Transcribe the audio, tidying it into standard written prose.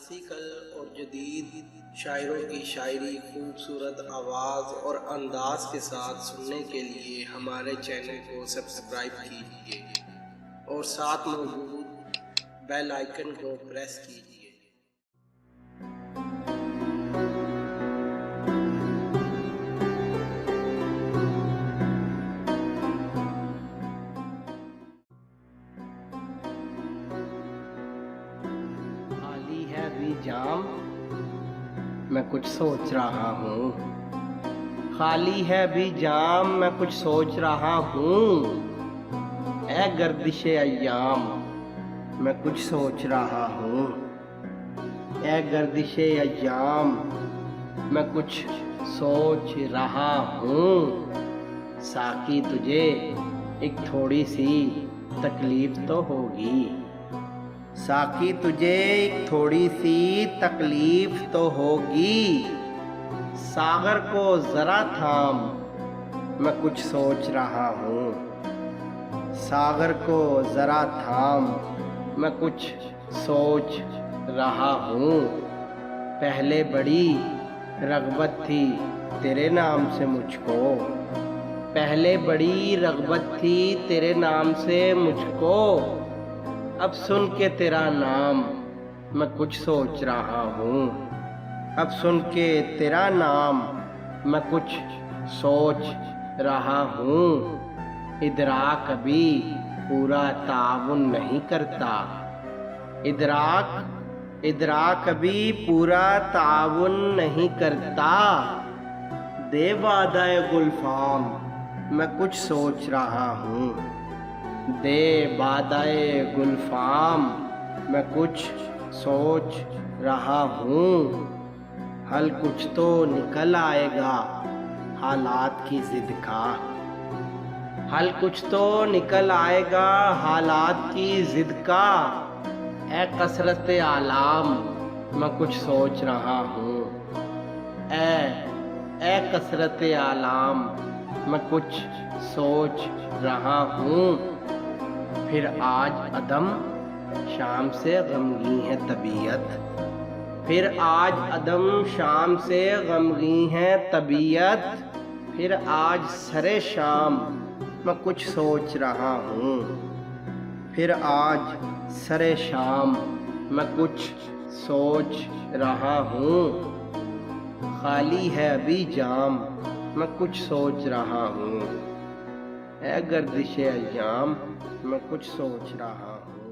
Classical اور جدید شاعروں کی شاعری خوبصورت آواز اور انداز کے ساتھ سننے کے لیے ہمارے چینل کو سبسکرائب کیجیے اور ساتھ موجود بیل آئیکن کو پریس کیجیے۔ خالی ہے بھی جام میں کچھ سوچ رہا ہوں، خالی ہے بھی جام میں کچھ سوچ رہا ہوں، اے گردش ایام میں کچھ سوچ رہا ہوں، اے گردش ایام میں کچھ سوچ رہا ہوں۔ ساقی تجھے ایک تھوڑی سی تکلیف تو ہوگی، ساقی تجھے ایک تھوڑی سی تکلیف تو ہوگی، ساغر کو ذرا تھام میں کچھ سوچ رہا ہوں، ساغر کو ذرا تھام میں کچھ سوچ رہا ہوں۔ پہلے بڑی رغبت تھی تیرے نام سے مجھ کو، پہلے بڑی رغبت تھی تیرے نام سے مجھ کو، اب سن کے تیرا نام میں کچھ سوچ رہا ہوں، اب سن کے تیرا نام میں کچھ سوچ رہا ہوں۔ ادراک ابھی پورا تعاون نہیں کرتا، ادراک ابھی پورا تعاون نہیں کرتا، دے وعدہ گلفام میں کچھ سوچ رہا ہوں، دے وعدہ گلفام میں کچھ سوچ رہا ہوں۔ حل کچھ تو نکل آئے گا حالات کی ضد کا، حل کچھ تو نکل آئے گا حالات کی ضد کا، اے کثرت اعلام میں کچھ سوچ رہا ہوں، اے کثرت اعلام میں کچھ سوچ رہا ہوں۔ پھر آج عدم شام سے غمگین ہے طبیعت، پھر آج عدم شام سے غمگین ہے طبیعت، پھر آج سر شام میں کچھ سوچ رہا ہوں، پھر آج سر شام میں کچھ سوچ رہا ہوں۔ خالی ہے ابھی جام میں کچھ سوچ رہا ہوں، اے گردش ایام میں کچھ سوچ رہا ہوں۔